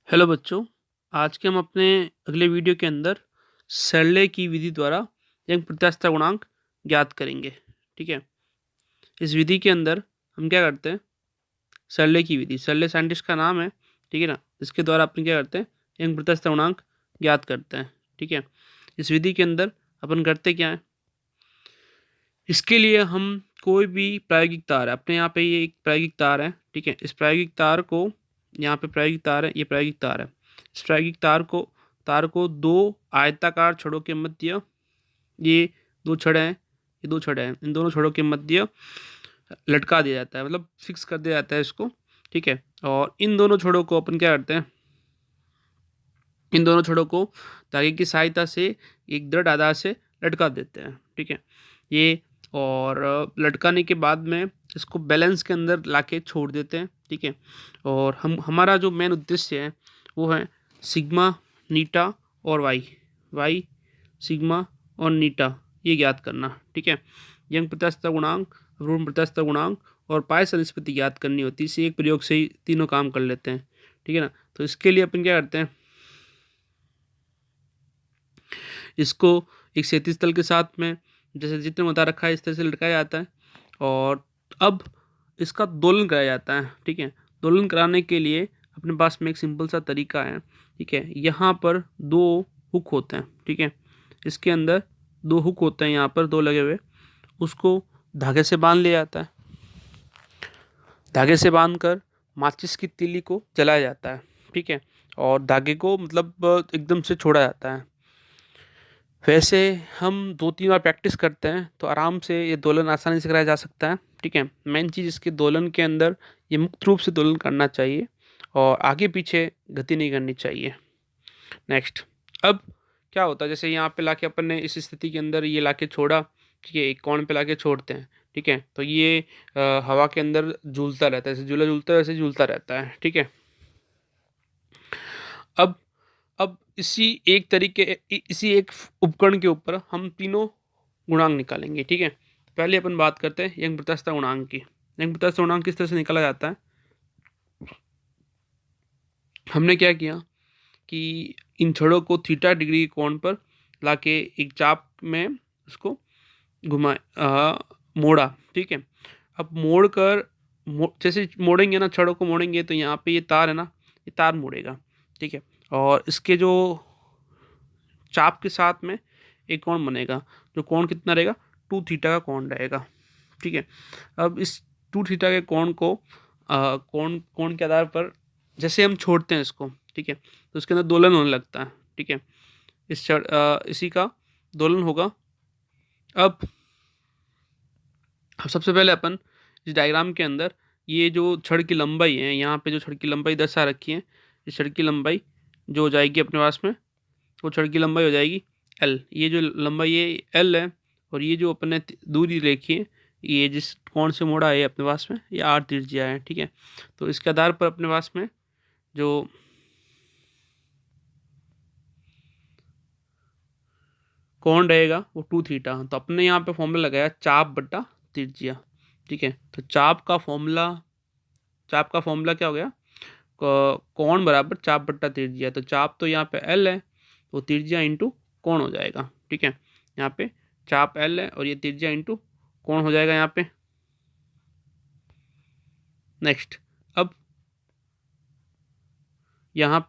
Hello बच्चों, आज के हम अपने अगले वीडियो के अंदर सरले की विधि द्वारा यंग प्रत्यास्थता गुणांक ज्ञात करेंगे। ठीक है। इस विधि के अंदर हम क्या करते हैं, सरले की विधि, सरले साइंटिस्ट का नाम है। ठीक है ना। इसके द्वारा अपन क्या करते हैं, यंग प्रत्यास्थता गुणांक ज्ञात करते हैं। ठीक है। इस विधि के अंदर अपन करते क्या है, इसके लिए हम कोई भी प्रायोगिक तार है, अपने यहाँ पे ये एक प्रायोगिक तार है। ठीक है। इस प्रायोगिक तार को, यहाँ पे प्रायोगिक तार है, ये प्रायोगिक तार है। इस प्रायोगिक तार को दो आयताकार छड़ों के मध्य, ये दो छड़े हैं, ये दो छड़े हैं, इन दोनों छड़ों के मध्य लटका दिया जाता है, मतलब फिक्स कर दिया जाता है इसको। ठीक है। और इन दोनों छड़ों को अपन क्या करते हैं, इन दोनों छड़ों को धागे की सहायता से एक दृढ़ आधार से लटका देते हैं। ठीक है। ये और लटकाने के बाद में इसको बैलेंस के अंदर लाके छोड़ देते हैं। ठीक है। और हमारा जो मेन उद्देश्य है वो है सिग्मा, नीटा और वाई, सिग्मा और नीटा ये ज्ञात करना। ठीक है। यंग प्रत्यास्थता गुणांक, ऋण प्रत्यास्थता गुणांक और पाइसन निष्पत्ति ज्ञात करनी होती है। इसे एक प्रयोग से ही तीनों काम कर लेते हैं। ठीक है ना। तो इसके लिए अपन क्या करते हैं, इसको एक क्षैतिज तल के साथ में जैसे चित्र में बता रखा है इस तरह से लटकाया जाता है और अब इसका दोलन कराया जाता है। ठीक है। दोलन कराने के लिए अपने पास में एक सिंपल सा तरीका है। ठीक है। यहाँ पर दो हुक होते हैं। ठीक है। इसके अंदर दो हुक होते हैं, यहाँ पर दो लगे हुए, उसको धागे से बांध लिया जाता है। धागे से बांधकर माचिस की तीली को जलाया जाता है। ठीक है। और धागे को मतलब एकदम से छोड़ा जाता है। वैसे हम 2-3 बार प्रैक्टिस करते हैं तो आराम से ये दोलन आसानी से कराया जा सकता है। ठीक है। मेन चीज़ इसके दोलन के अंदर ये मुक्त रूप से दोलन करना चाहिए और आगे पीछे गति नहीं करनी चाहिए। नेक्स्ट, अब क्या होता है, जैसे यहाँ पे लाके अपन ने इस स्थिति के अंदर ये लाके छोड़ा। ठीक है। एक कोण पे लाके छोड़ते हैं। ठीक है। तो ये हवा के अंदर झूलता रहता है, जैसे झूला झूलता है वैसे झूलता रहता है। ठीक है। अब अब इसी एक उपकरण के ऊपर हम तीनों गुणांक निकालेंगे। ठीक है। पहले अपन बात करते हैं यंग प्रत्यास्थता गुणांक की। यंग प्रत्यास्थता गुणांक किस तरह से निकाला जाता है, हमने क्या किया कि इन छड़ों को थीटा डिग्री के कोण पर लाके एक चाप में उसको मोड़ा। ठीक है। अब जैसे मोड़ेंगे ना, छड़ों को मोड़ेंगे तो यहाँ पे ये तार है ना, ये तार मुड़ेगा। ठीक है। और इसके जो चाप के साथ में एक कोण बनेगा, जो कोण कितना रहेगा, 2 थीटा का कोण रहेगा। ठीक है। अब इस 2 थीटा के कोण को कोण के आधार पर जैसे हम छोड़ते हैं इसको, ठीक है, तो उसके अंदर दोलन होने लगता है। ठीक है। इसी का दोलन होगा। अब सबसे पहले अपन इस डायग्राम के अंदर ये जो छड़ की लंबाई है, यहाँ पे जो छड़ की लंबाई दर्शा रखी है, इस छड़ की लंबाई जो हो जाएगी अपने पास में, वो छड़ की लंबाई हो जाएगी L। ये जो लंबाई है L है और ये जो अपने दूरी रेखी है, ये जिस कोण से मोड़ा है अपने पास में, ये R त्रिज्या है। ठीक है। तो इसके आधार पर अपने पास में जो कोण रहेगा वो 2 थीटा। तो अपने यहाँ पे फॉर्मूला लगाया चाप बट्टा त्रिज्या। ठीक है। तो चाप का फॉर्मूला क्या हो गया, कोण बराबर चाप बट्टा त्रिज्या। तो चाप तो यहाँ पे L है, तो त्रिज्या इंटू कोण हो जाएगा। ठीक है। यहाँ पे चाप L है और ये त्रिज्या इंटू कोण हो जाएगा यहाँ पे। नेक्स्ट, अब यहाँ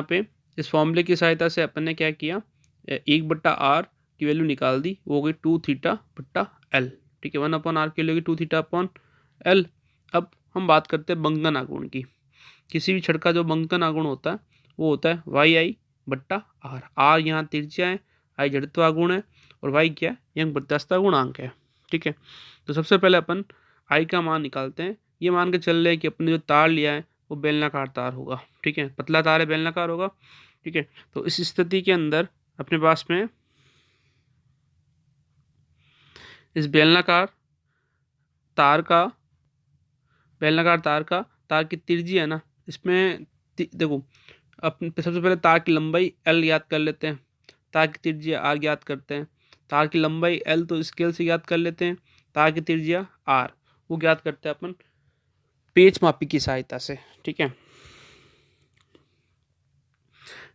पे इस फॉर्मूले की सहायता से अपन ने क्या किया, 1/r की वैल्यू निकाल दी, वो हो गई 2 थीटा/L। ठीक है। 1/r की वैल्यू होगी 2 थीटा/L। अब हम बात करते हैं बंकन आघूर्ण की। किसी भी छड़ का जो बंकन आघूर्ण होता है वो होता है YI/R। R यहाँ त्रिज्या है, I जड़त्व आघूर्ण है और Y क्या है, यंग प्रत्यास्थता गुणांक है। ठीक है। तो सबसे पहले अपन I का मान निकालते हैं। ये मान के चल रहे हैं कि अपने जो तार लिया है वो बेलनाकार तार होगा। ठीक है। पतला तार है, बेलनाकार होगा। ठीक है। तो इस स्थिति के अंदर अपने पास में इस बेलनाकार तार की त्रिज्या है ना, इसमें देखो, अपने सबसे पहले तार की लंबाई L ज्ञात कर लेते हैं, तार की त्रिज्या R ज्ञात करते हैं। तार की लंबाई L तो स्केल से ज्ञात कर लेते हैं, तार की त्रिज्या R वो ज्ञात करते हैं अपन पेच मापी की सहायता से। ठीक है।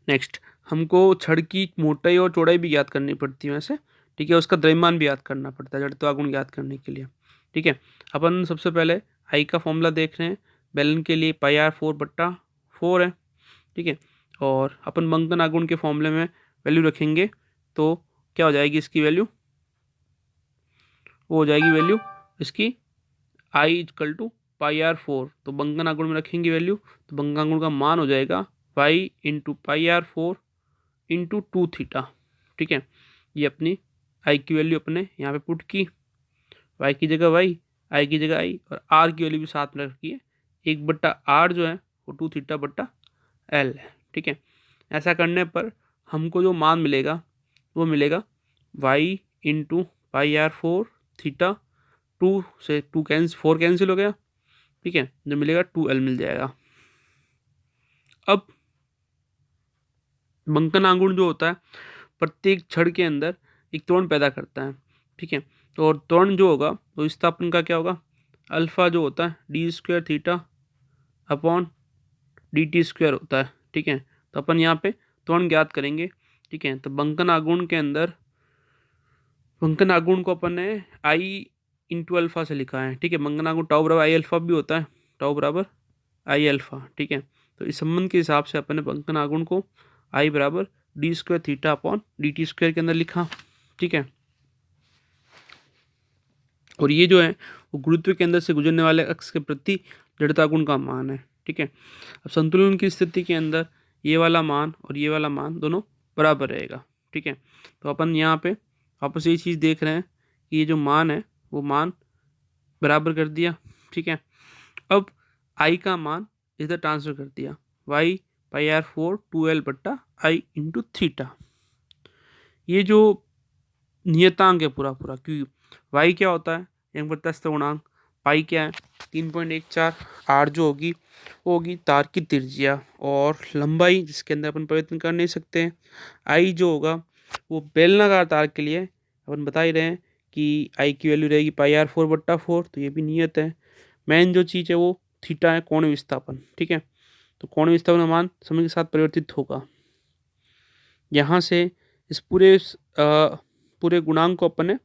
नेक्स्ट हमको छड़ की मोटाई और चौड़ाई भी ज्ञात करनी पड़ती है वैसे, ठीक है। उसका द्रव्यमान भी याद करना पड़ता है जड़त्वागुण ज्ञात करने के लिए, ठीक है। अपन सबसे पहले आई का फॉर्मूला देख रहे हैं। बेलन के लिए पाई आर 4/4 है, ठीक है। और अपन बंकन आघूर्ण के फॉर्मूले में वैल्यू रखेंगे तो क्या हो जाएगी इसकी वैल्यू, वो हो जाएगी वैल्यू इसकी I equal to pi R 4। तो बंकन आघूर्ण में रखेंगे वैल्यू, तो बंकन आघूर्ण का मान हो जाएगा Y into pi R 4 into 2θ, ठीक है। ये अपनी आई की वैल्यू अपने यहाँ पे पुट की, वाई की जगह वाई, आई की जगह आई, और आर की वैल्यू भी साथ में रखी है। 1/r जो है वो 2θ/L है, ठीक है। ऐसा करने पर हमको जो मान मिलेगा वो मिलेगा Y into pi R 4 theta, 2 से 2 कैंसिल 4 कैंसिल हो गया, ठीक है। जो मिलेगा 2L मिल जाएगा। अब बंकन आघूर्ण जो होता है प्रत्येक छड़ के अंदर एक त्वरण पैदा करता है, ठीक है। तो और त्वरण जो होगा तो विस्थापन का क्या होगा, अल्फा जो होता है d²θ/dt² होता है, ठीक है। तो अपन यहाँ पे त्वरण ज्ञात करेंगे, ठीक है। तो बंकन आघूर्ण के अंदर बंकन आघूर्ण को अपन ने आई इंटू अल्फा से लिखा है, ठीक है। बंकन आघूर्ण टाउ बराबर आई अल्फा भी होता है, टाउ बराबर आई अल्फा, ठीक है। तो इस संबंध के हिसाब से अपन ने बंकन आघूर्ण को आई बराबर d²θ/dt² के अंदर लिखा, ठीक है। और ये जो है वो गुरुत्व के अंदर से गुजरने वाले अक्ष के प्रति जड़ता गुण का मान है, ठीक है। अब संतुलन की स्थिति के अंदर ये वाला मान और ये वाला मान दोनों बराबर रहेगा, ठीक है। तो अपन यहाँ पे वापस ये चीज़ देख रहे हैं कि ये जो मान है वो मान बराबर कर दिया, ठीक है। अब आई का मान इधर ट्रांसफर कर दिया, Y pi R 4 2L/I into theta. ये जो नियतांक है पूरा पूरा, क्योंकि वाई क्या होता है यंग प्रत्यास्थ गुणांक, पाई क्या है 3.14, आर जो होगी वो होगी तार की त्रिज्या और लंबाई जिसके अंदर अपन परिवर्तन कर नहीं सकते हैं। आई जो होगा वो बेलनाकार तार के लिए अपन बता ही रहे हैं कि आई की वैल्यू रहेगी पाई आर 4/4, तो ये भी नियत है। मेन जो चीज़ है वो थीटा है, कोण विस्थापन, ठीक है। तो कोण विस्थापन का मान समय के साथ परिवर्तित होगा। यहाँ से इस पूरे गुणांक को अपन ने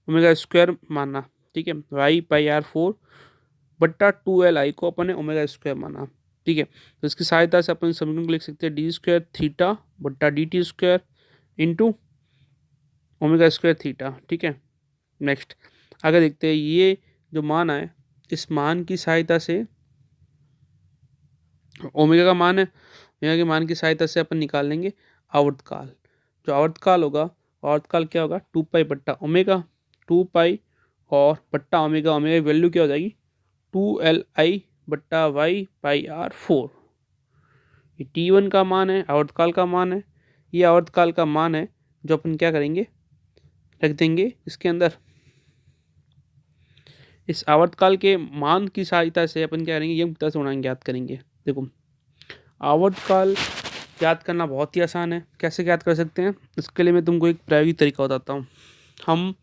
ओमेगा² माना, ठीक है। वाई पाई आर 4/2L को अपन ने ओमेगा² माना, ठीक है। तो इसकी सहायता से अपन समीकरण को लिख सकते हैं d²θ/dt² इंटू ओमेगा²θ, ठीक है। नेक्स्ट आगे देखते हैं, ये जो मान है इस मान की सहायता से ओमेगा का मान है, ओमेगा के मान की सहायता से अपन निकाल लेंगे आवर्तकाल। जो आवर्तकाल होगा, आवर्तकाल क्या होगा 2π/ओमेगा, 2π और बट्टा ओमेगा, ओमेगा की वैल्यू क्या हो जाएगी 2Li/y पाई आर 4। ये T1 का मान है, आवर्तकाल का मान है। ये आवर्तकाल का मान है जो अपन क्या करेंगे रख देंगे इसके अंदर। इस आवर्तकाल के मान की सहायता से अपन क्या करेंगे यंग प्रत्यास्थ गुणांक ज्ञात करेंगे। देखो आवर्तकाल ज्ञात करना बहुत ही आसान है। कैसे ज्ञात कर सकते हैं, इसके लिए मैं तुमको एक प्रायोगिक तरीका बताता हूँ। हम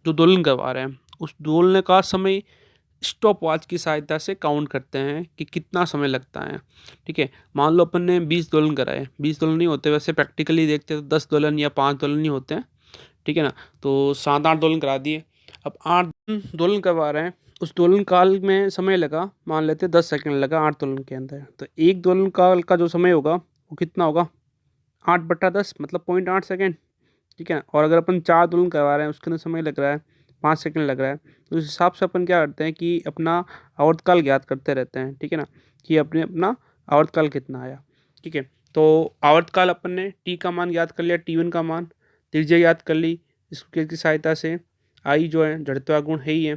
जो दोलन करवा रहे हैं उस दोलन का समय स्टॉप वॉच की सहायता से काउंट करते हैं कि कितना समय लगता है, ठीक है। मान लो अपन ने 20 दोलन कराए, 20 दोलन नहीं होते वैसे, प्रैक्टिकली देखते तो 10 दोलन या 5 दोलन ही होते हैं, ठीक है ना। तो 7-8 दोलन करा दिए। अब 8 दोलन करवा रहे हैं, उस दोलन काल में समय लगा, मान लेते 10 सेकंड लगा 8 दोलन के अंदर। तो एक दोलन काल का जो समय होगा वो कितना होगा 8/10 मतलब 0.8 सेकेंड, ठीक है। और अगर अपन 4 दोलन करवा रहे हैं उसके अंदर समय लग रहा है 5 सेकंड लग रहा है, तो उस हिसाब से अपन क्या करते हैं कि अपना आवर्तकाल ज्ञात करते रहते हैं, ठीक है ना, कि अपना आवर्तकाल कितना आया, ठीक है। तो आवर्तकाल अपन ने टी का मान ज्ञात कर लिया, T1 का मान, त्रिज्या ज्ञात कर ली इसकी सहायता से, आई जो है जड़त्वा गुण है ही है,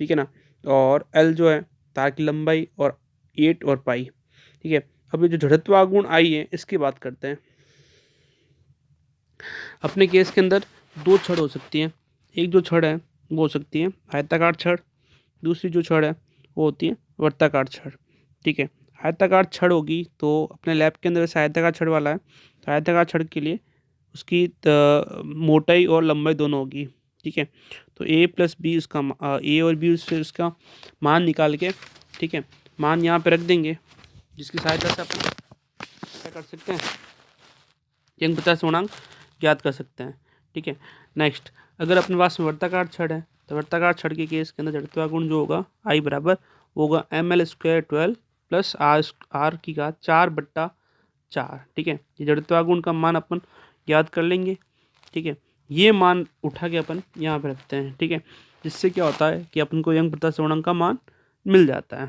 ठीक है ना, और एल जो है तार की लंबाई, और 8 और पाई, ठीक है। अब ये जो जड़त्वा गुण आई है इसकी बात करते हैं। अपने केस के अंदर 2 छड़ हो सकती हैं। एक जो छड़ है वो हो सकती है आयताकार छड़, दूसरी जो छड़ है वो होती है वर्ताकार छड़, ठीक है। आयताकार छड़ होगी तो अपने लैब के अंदर वैसे आयताकार छड़ वाला है, तो आयताकार छड़ के लिए उसकी मोटाई और लंबाई दोनों होगी, ठीक है। तो a+b उसका a और b उससे उसका मान निकाल के, ठीक है, मान यहाँ पे रख देंगे, जिसकी सहायता से अपन क्या कर सकते हैं यंग प्रत्यास्थ गुणांक ज्ञात कर सकते हैं। ठीक है, नेक्स्ट अगर अपने पास में वर्ताकार छड़ है तो वर्ताकार छड़ के केस के अंदर जड़त्वा गुण जो होगा आई बराबर होगा ml² 12 प्लस आर की घात 4/4। ठीक है, ये जड़त्वा गुण का मान अपन याद कर लेंगे। ठीक है, ये मान उठा के अपन यहाँ पे रखते हैं। ठीक है, जिससे क्या होता है कि अपन को यंग प्रत्यास्थ गुणांक का मान मिल जाता है।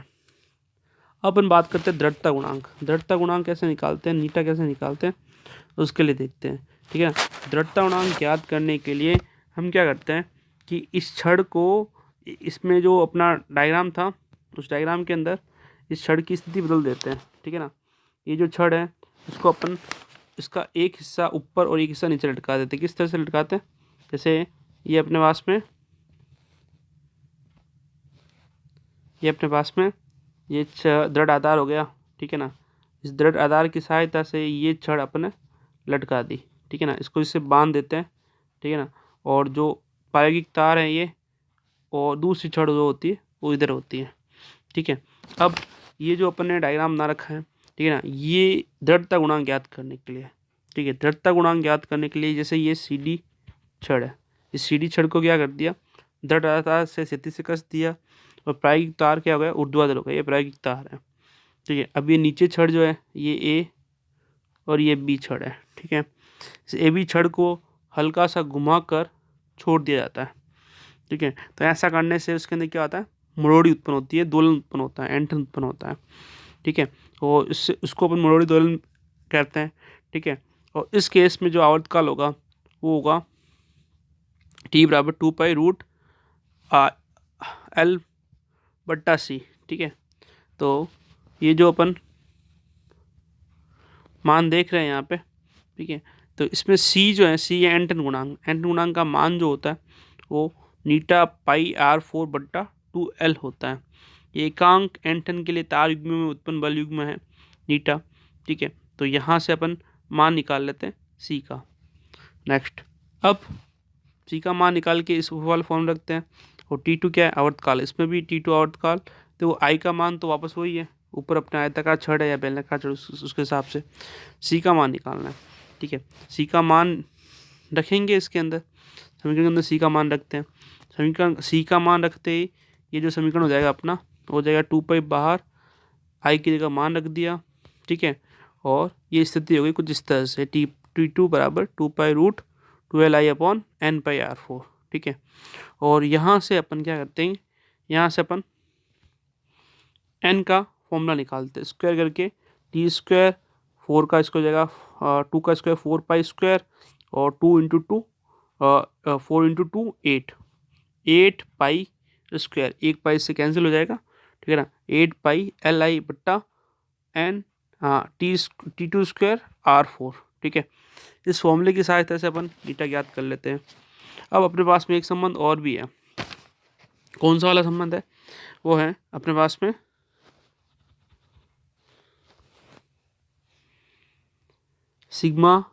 अब अपन बात करते हैं दृढ़ता गुणांक। दृढ़ता गुणांक कैसे निकालते हैं, नीटा कैसे निकालते हैं, तो उसके लिए देखते हैं। ठीक है, दृढ़ता गुणांक ज्ञात करने के लिए हम क्या करते हैं कि इस छड़ को, इसमें जो अपना डायग्राम था उस डायग्राम के अंदर इस छड़ की स्थिति बदल देते हैं। ठीक है ना, ये जो छड़ है इसको अपन इसका एक हिस्सा ऊपर और एक हिस्सा नीचे लटका देते हैं। किस तरह से लटकाते हैं, जैसे ये अपने पास में ये दृढ़ आधार हो गया। ठीक है ना, इस दृढ़ आधार की सहायता से ये छड़ अपने लटका दी। ठीक है ना, इसको इससे बांध देते हैं। ठीक है ना, और जो प्रायोगिक तार है ये, और दूसरी छड़ जो होती है वो इधर होती है। ठीक है, अब ये जो अपन ने डायग्राम बना रखा है, ठीक है ना, ये दृढ़ता गुणांक ज्ञात करने के लिए। ठीक है, दृढ़ता गुणांक ज्ञात करने के लिए जैसे ये सीडी छड़ है, इस सीडी छड़ को क्या कर दिया, दृढ़ आधार से क्षैतिज से कस दिया, और प्रायोगिक तार क्या हो गया, ऊर्ध्वाधर हो गया। ये प्रायोगिक तार है। ठीक है, अब ये नीचे छड़ जो है ये ए और ये बी छड़ है। ठीक है, इस ए बी छड़ को हल्का सा घुमा कर छोड़ दिया जाता है। ठीक है, तो ऐसा करने से उसके अंदर क्या होता है, मरोड़ी उत्पन्न होती है, दोलन उत्पन्न होता है, एंटन उत्पन्न होता है। ठीक है, और इससे उसको अपन मरोड़ी दोलन कहते हैं। ठीक है, और इस केस में जो आवर्तकाल होगा वो होगा टी बराबर 2π√L/c। ठीक है, तो ये जो अपन मान देख रहे हैं यहाँ पे, ठीक है, तो इसमें c जो है, c है एंटन गुणांक। एंटन गुणांक का मान जो होता है वो नीटा पाई r/4/2L होता है। ये एकांक एंटन के लिए तार युग्म में उत्पन्न बल युग्म है नीटा। ठीक है, तो यहाँ से अपन मान निकाल लेते हैं c का। नेक्स्ट, अब c का मान निकाल के इस वाला फॉर्म रखते हैं, और t2 क्या है, आवर्तकाल। इसमें भी t2 आवर्तकाल, तो वो i का मान तो वापस वही है, ऊपर अपने आयताकार छड़ है या बेलनाकार छड़, उसके हिसाब से c का मान निकालना है। ठीक है, c का मान रखेंगे इसके अंदर, समीकरण के अंदर c का मान रखते हैं। समीकरण c का मान रखते ही ये जो समीकरण हो जाएगा अपना, हो जाएगा 2π बाहर, i की जगह मान रख दिया। ठीक है, और ये स्थिति हो गई कुछ इस तरह से, t2 बराबर 2π√12i/n/r4। ठीक है, और यहाँ से अपन क्या करते हैं, यहाँ से अपन n का फॉर्मूला निकालते हैं, स्क्वायर करके t², 4 का स्क्वायर जगह 2 का स्क्वायर 4π², और 2 × 2 4 × 2 8π², एक पाई से कैंसिल हो जाएगा। ठीक है ना, 8π/Li/n t2² ठीक है, इस फॉर्मूले की सहायता से अपन बीटा ज्ञात कर लेते हैं। अब अपने पास में एक संबंध और भी है। कौन सा वाला संबंध है, वो है अपने पास में सिग्मा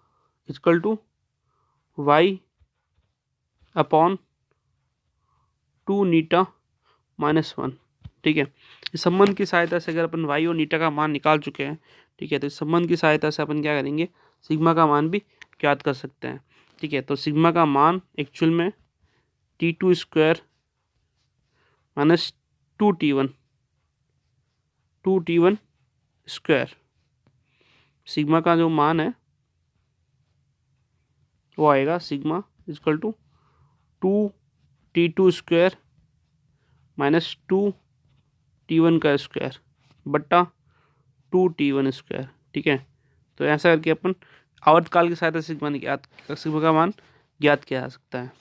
इक्वल टू y/2 नीटा -1। ठीक है, इस संबंध की सहायता से अगर अपन y और नीटा का मान निकाल चुके हैं, ठीक है, तो इस संबंध की सहायता से अपन क्या करेंगे, सिग्मा का मान भी ज्ञात कर सकते हैं। ठीक है, तो सिग्मा का मान एक्चुअल में t2² - 2t1 स्क्वायर, सिग्मा का जो मान है वो आएगा sigma equal to 2t2² - 2t1 का स्क्वायर बट्टा 2t1²। ठीक है, तो ऐसा करके अपन आवर्तकाल की सहायता से सिग्मा का मान ज्ञात किया जा सकता है।